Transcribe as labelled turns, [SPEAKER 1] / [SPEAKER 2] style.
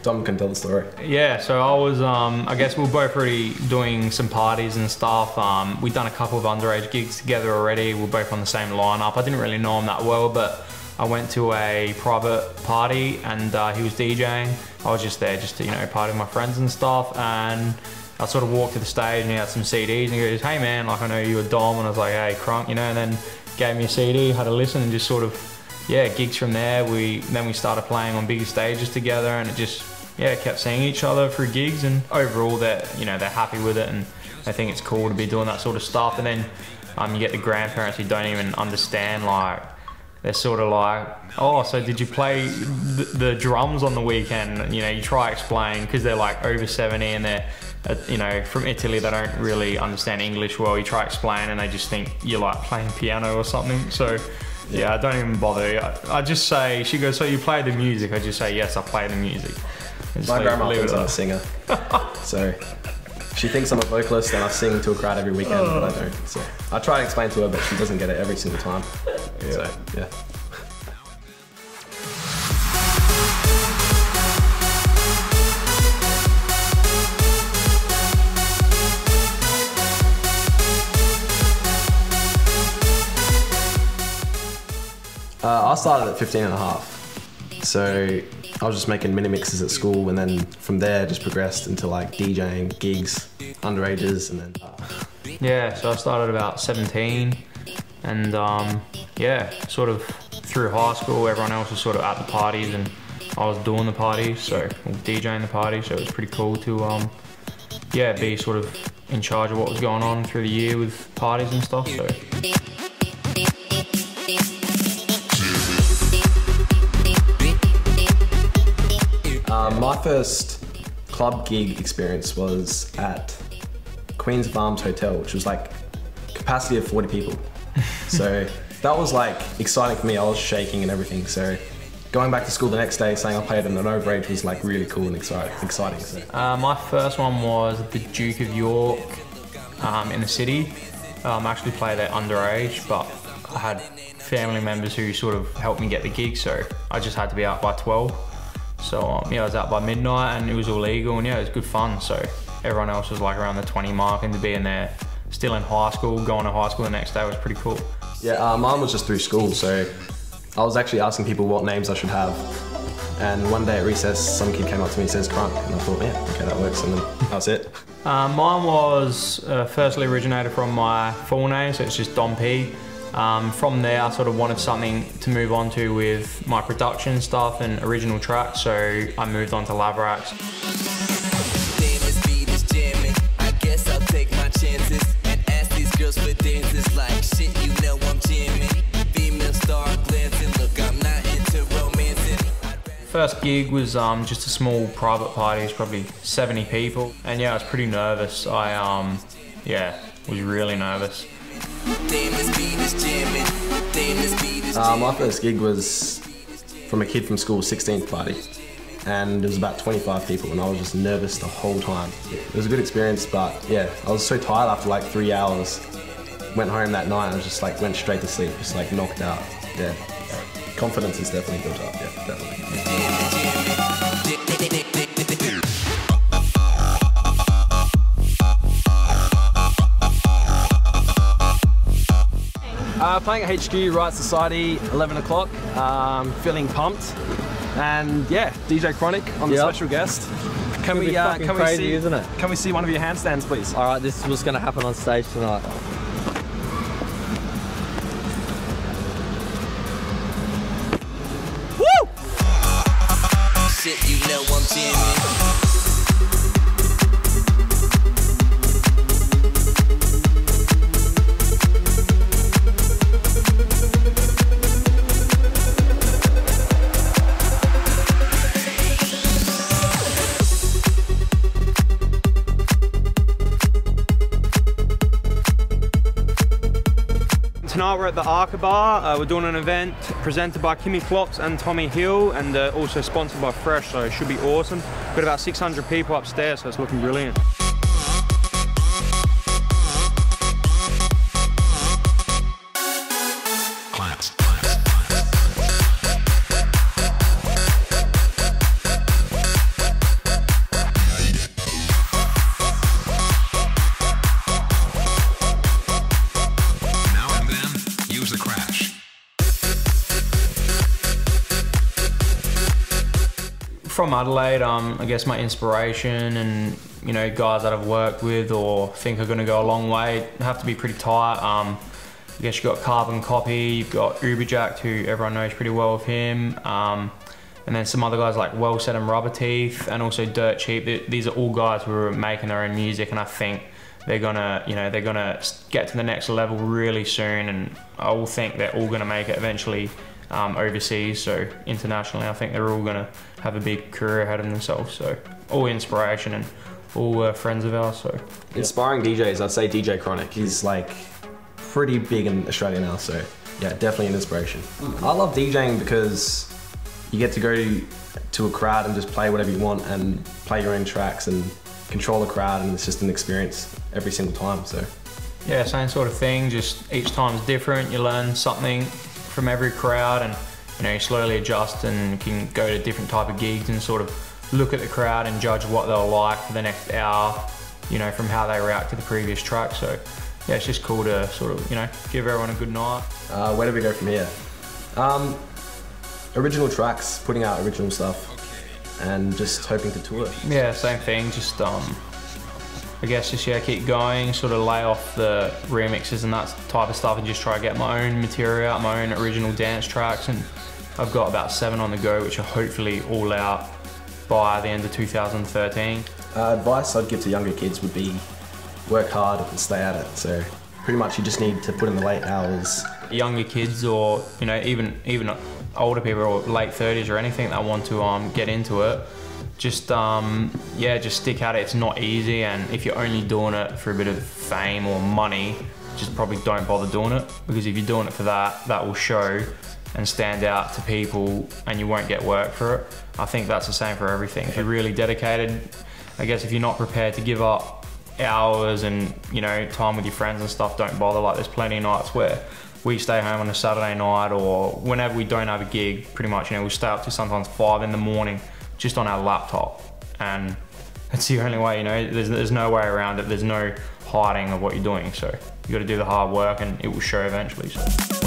[SPEAKER 1] Dom can tell the story.
[SPEAKER 2] Yeah, so I was, I guess we were both already doing some parties and stuff. We'd done a couple of underage gigs together already. We were both on the same lineup. I didn't really know him that well, but I went to a private party and he was DJing. I was just there just to, you know, party with my friends and stuff. And I sort of walked to the stage and he had some CDs and he goes, hey man, like I know you were Dom. And I was like, hey, Krunk, you know, and then gave me a CD, had a listen and just sort of, yeah, gigs from there. Then we started playing on bigger stages together and it just, yeah, kept seeing each other through gigs, and overall they're happy with it and they think it's cool to be doing that sort of stuff. And then you get the grandparents who don't even understand, like they're sort of like, oh, so did you play the drums on the weekend? You know, you try to explain because they're like over 70 and they're, you know, from Italy, they don't really understand English well. You try to explain and they just think you're like playing piano or something. So yeah, I don't even bother. I just say, she goes, so you play the music? I just say, yes, I play the music.
[SPEAKER 1] My grandma thinks I'm a singer. So she thinks I'm a vocalist and I sing to a crowd every weekend, but I don't. So I try to explain to her, but she doesn't get it every single time. Yeah. So, yeah. I started at 15 and a half. So I was just making mini mixes at school, and then from there just progressed into like DJing, gigs, underages, and then...
[SPEAKER 2] Yeah, so I started about 17 and yeah, sort of through high school, everyone else was sort of at the parties and I was doing the parties, so DJing the parties, so it was pretty cool to yeah, be sort of in charge of what was going on through the year with parties and stuff. So.
[SPEAKER 1] My first club gig experience was at Queen's Farms Hotel, which was like capacity of 40 people. So that was like exciting for me. I was shaking and everything. So going back to school the next day saying I played in an overage was like really cool and exciting. So.
[SPEAKER 2] My first one was the Duke of York in the city. I actually played there underage, but I had family members who sort of helped me get the gig, so I just had to be out by 12. So yeah, I was out by midnight and it was all legal, and yeah, it was good fun. So everyone else was like around the 20 mark, and to be in there still in high school, going to high school the next day was pretty cool.
[SPEAKER 1] Yeah, mine was just through school, so I was actually asking people what names I should have. And one day at recess, some kid came up to me and says Krunk, and I thought, yeah, okay, that works, and then that was it.
[SPEAKER 2] Mine was firstly originated from my full name, so it's just Dom P. From there, I sort of wanted something to move on to with my production stuff and original tracks, so I moved on to Lavrax.
[SPEAKER 3] I guess I'll take my chances and ask these girls for dances like shit, you know I'm jamming. Female star glancing, look, I'm not into romancing.
[SPEAKER 2] First gig was just a small private party, it was probably 70 people, and yeah, I was pretty nervous. I yeah, was really nervous.
[SPEAKER 1] My first gig was from a kid from school's 16th party, and there was about 25 people, and I was just nervous the whole time. It was a good experience, but yeah, I was so tired after like 3 hours. Went home that night and I just like went straight to sleep, just like knocked out. Yeah, confidence is definitely built up. Yeah, definitely.
[SPEAKER 4] Playing at HQ, Right Society, 11 o'clock, feeling pumped, and yeah, DJ Chronic on the special guest. Can we
[SPEAKER 5] crazy,
[SPEAKER 4] see,
[SPEAKER 5] isn't it?
[SPEAKER 4] Can we see one of your handstands, please?
[SPEAKER 5] All right, this was going to happen on stage tonight.
[SPEAKER 3] Woo! Shit, you know I'm jamming.
[SPEAKER 6] Tonight we're at the Arca Bar. We're doing an event presented by Kimmy Klops and Tommy Hill, and also sponsored by Fresh, so it should be awesome. We've got about 600 people upstairs, so it's looking brilliant.
[SPEAKER 2] from Adelaide, I guess my inspiration and, you know, guys that I've worked with or think are gonna go a long way have to be pretty tight. I guess you've got Carbon Copy, you've got Uberjack, who everyone knows pretty well of him. And then some other guys like Wellset and Rubber Teeth, and also Dirt Cheap. These are all guys who are making their own music, and I think they're gonna, you know, they're gonna get to the next level really soon, and I will think they're all gonna make it eventually overseas, so internationally. I think they're all gonna have a big career ahead of themselves. So all inspiration and all friends of ours. So
[SPEAKER 1] inspiring DJs, I'd say DJ Krunk. He's like pretty big in Australia now, so yeah, definitely an inspiration. I love DJing because you get to go to a crowd and just play whatever you want and play your own tracks and control the crowd, and it's just an experience every single time. So
[SPEAKER 2] yeah, same sort of thing, just each time's different. You learn something from every crowd, and you know, you slowly adjust and can go to different type of gigs and sort of look at the crowd and judge what they'll like for the next hour, you know, from how they react to the previous track. So yeah, it's just cool to sort of, you know, give everyone a good night.
[SPEAKER 1] Where do we go from here? Original tracks, putting out original stuff, and just hoping to tour.
[SPEAKER 2] Yeah, same thing, just I guess just, yeah, keep going, sort of lay off the remixes and that type of stuff and just try to get my own material out, my own original dance tracks, and I've got about 7 on the go, which are hopefully all out by the end of 2013.
[SPEAKER 1] Advice I'd give to younger kids would be work hard and stay at it. So pretty much you just need to put in the late hours.
[SPEAKER 2] Younger kids, or you know, even older people or late 30s or anything that want to get into it, just yeah, just stick at it. It's not easy, and if you're only doing it for a bit of fame or money, just probably don't bother doing it, because if you're doing it for that, that will show and stand out to people and you won't get work for it. I think that's the same for everything. If you're really dedicated, I guess if you're not prepared to give up hours and, you know, time with your friends and stuff, don't bother. Like, there's plenty of nights where we stay home on a Saturday night, or whenever we don't have a gig, pretty much, you know, we'll stay up to sometimes 5 in the morning just on our laptop, and it's the only way, you know, there's no way around it. There's no hiding of what you're doing, so you got to do the hard work and it will show eventually. So.